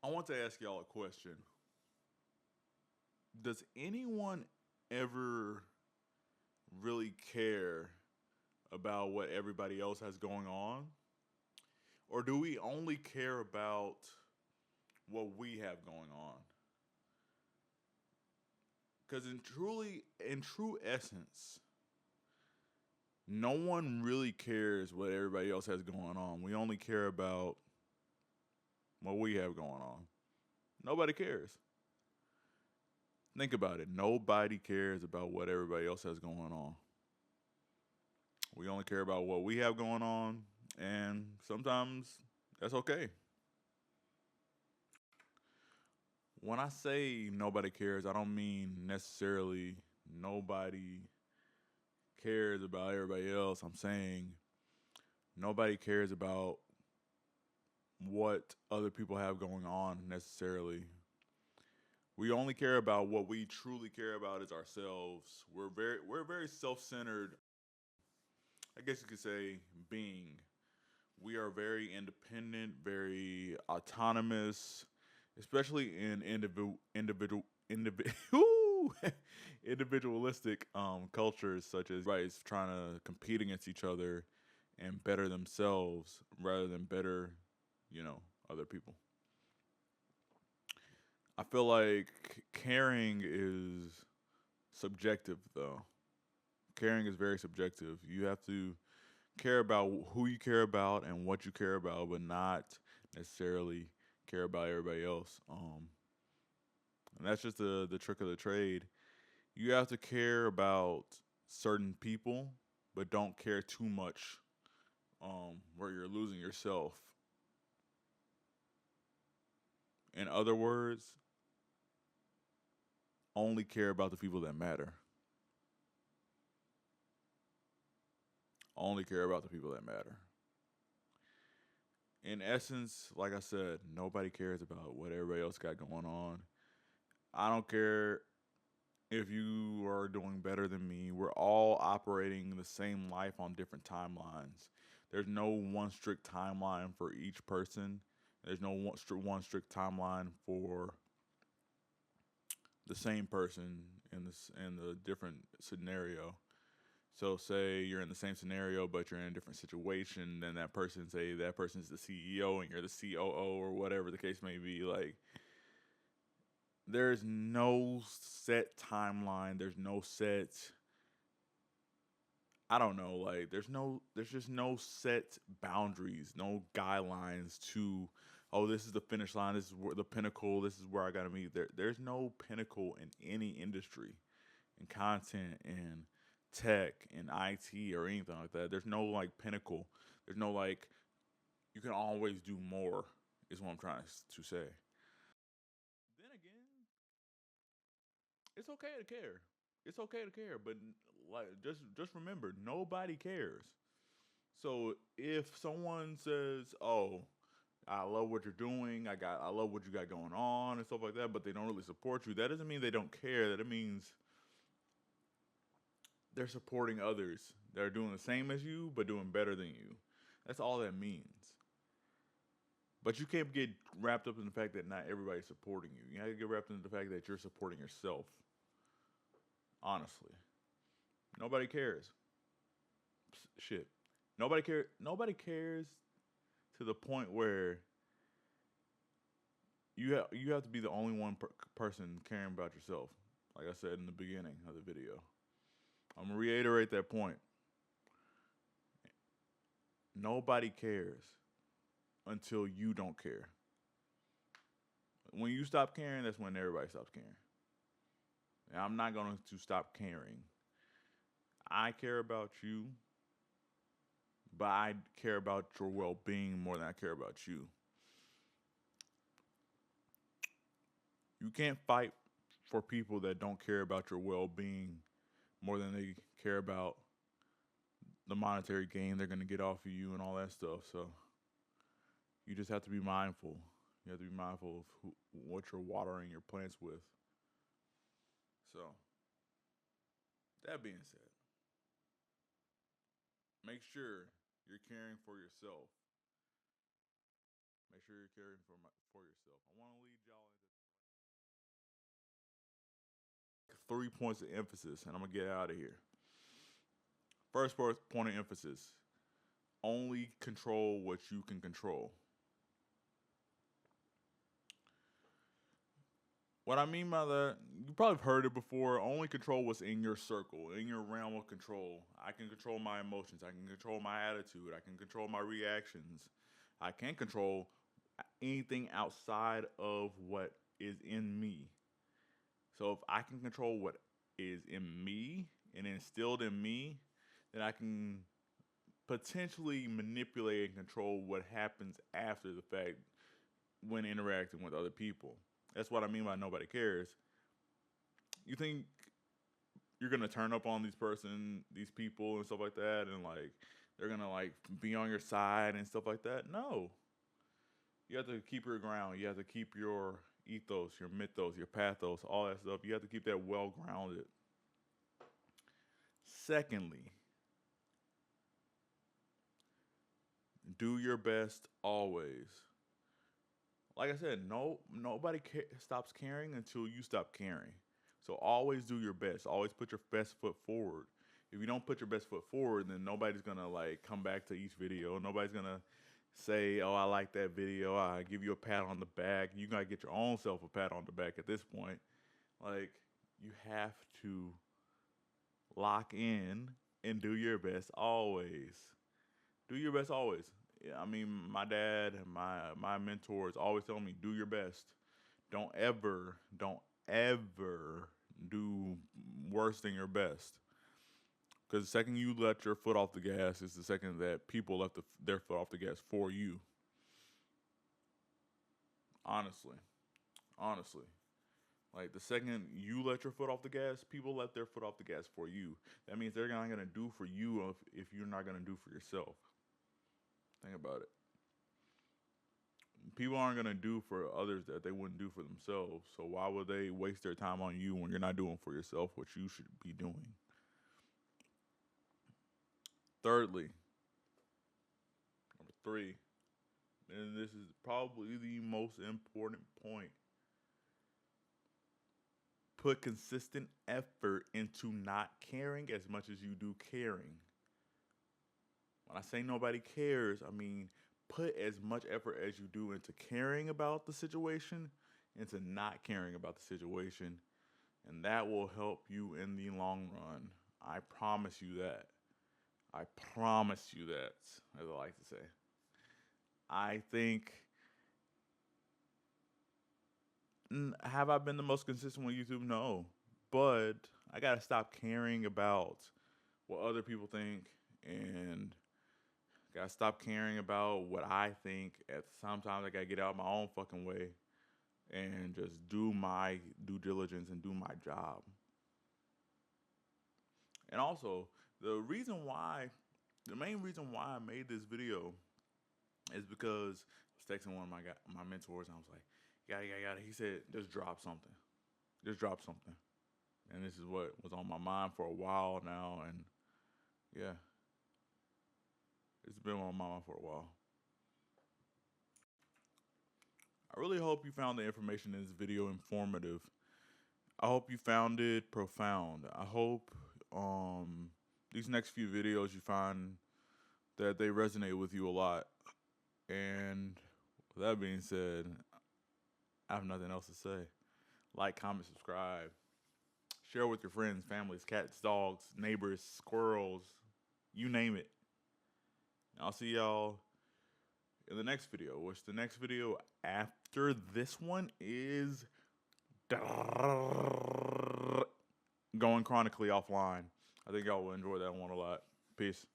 I want to ask y'all a question. Does anyone ever really care about what everybody else has going on? Or do we only care about what we have going on? Because in true essence, no one really cares what everybody else has going on. We only care about what we have going on. Nobody cares. Think about it. Nobody cares about what everybody else has going on. We only care about what we have going on, and sometimes that's okay. When I say nobody cares, I don't mean necessarily nobody cares about everybody else. I'm saying nobody cares about what other people have going on necessarily. We only care about what we truly care about is ourselves. We're very self-centered, I guess you could say, being. We are very independent, very autonomous, especially in individualistic cultures such as everybody's trying to compete against each other and better themselves rather than better, you know, other people. I feel like caring is subjective though. Caring is very subjective. You have to care about who you care about and what you care about, but not necessarily care about everybody else. And that's just the trick of the trade. You have to care about certain people, but don't care too much where you're losing yourself. In other words, only care about the people that matter. Only care about the people that matter. In essence, like I said, nobody cares about what everybody else got going on. I don't care if you are doing better than me. We're all operating the same life on different timelines. There's no one strict timeline for each person. There's no one strict timeline for the same person in the different scenario. So say you're in the same scenario, but you're in a different situation than that person. Say that person's the CEO and you're the COO or whatever the case may be. Like there's no set timeline. There's no set. I don't know. Like there's just no set boundaries, no guidelines to. Oh, this is the finish line. This is where the pinnacle. This is where I gotta meet. There's no pinnacle in any industry, in content, in tech, in IT, or anything like that. There's no like pinnacle. There's no like you can always do more. Is what I'm trying to say. Then again, it's okay to care. It's okay to care, but like just remember, nobody cares. So if someone says, "Oh, I love what you're doing. I love what you got going on and stuff like that," but they don't really support you, that doesn't mean they don't care. That it means they're supporting others that are doing the same as you but doing better than you. That's all that means. But you can't get wrapped up in the fact that not everybody's supporting you. You have to get wrapped in the fact that you're supporting yourself. Honestly, nobody cares. Shit, nobody cares. Nobody cares to the point where you have to be the only person caring about yourself. Like I said in the beginning of the video, I'm gonna reiterate that point. Nobody cares until you don't care. When you stop caring, that's when everybody stops caring. And I'm not going to stop caring. I care about you, but I care about your well-being more than I care about you. You can't fight for people that don't care about your well-being more than they care about the monetary gain they're going to get off of you and all that stuff. So you just have to be mindful. You have to be mindful of what you're watering your plants with. So, that being said, make sure you're caring for yourself. Make sure you're caring for yourself. I want to lead y'all into 3 points of emphasis, and I'm gonna get out of here. First point of emphasis: only control what you can control. What I mean by that, you probably heard it before. Only control what's in your circle, in your realm of control. I can control my emotions. I can control my attitude. I can control my reactions. I can't control anything outside of what is in me. So if I can control what is in me and instilled in me, then I can potentially manipulate and control what happens after the fact when interacting with other people. That's what I mean by nobody cares. You think you're gonna turn up on these people and stuff like that, and like they're gonna like be on your side and stuff like that? No. You have to keep your ground. You have to keep your ethos, your mythos, your pathos, all that stuff. You have to keep that well grounded. Secondly, do your best always. Like I said, nobody stops caring until you stop caring. So always do your best. Always put your best foot forward. If you don't put your best foot forward, then nobody's gonna like come back to each video. Nobody's gonna say, "Oh, I like that video." I give you a pat on the back. You gotta get your own self a pat on the back at this point. Like you have to lock in and do your best always. Do your best always. Yeah, I mean, my dad and my mentors always tell me, do your best. Don't ever do worse than your best. Because the second you let your foot off the gas is the second that people left their foot off the gas for you. Honestly, honestly, like the second you let your foot off the gas, people let their foot off the gas for you. That means they're not gonna do for you if you're not gonna do for yourself. Think about it. People aren't gonna do for others that they wouldn't do for themselves. So why would they waste their time on you when you're not doing for yourself what you should be doing? Thirdly, number three, and this is probably the most important point. Put consistent effort into not caring as much as you do caring. When I say nobody cares, I mean put as much effort as you do into caring about the situation, into not caring about the situation, and that will help you in the long run. I promise you that. I promise you that, as I like to say. I think, have I been the most consistent with YouTube? No. But I got to stop caring about what other people think and got to stop caring about what I think. Sometimes I got to get out of my own fucking way and just do my due diligence and do my job. And also, the main reason why I made this video is because I was texting one of my mentors and I was like, yada. He said, just drop something. Just drop something. And this is what was on my mind for a while now. And yeah, it's been on my mind for a while. I really hope you found the information in this video informative. I hope you found it profound. I hope these next few videos you find that they resonate with you a lot. And with that being said, I have nothing else to say. Like, comment, subscribe. Share with your friends, families, cats, dogs, neighbors, squirrels, you name it. I'll see y'all in the next video, which the next video after this one is going chronically offline. I think y'all will enjoy that one a lot. Peace.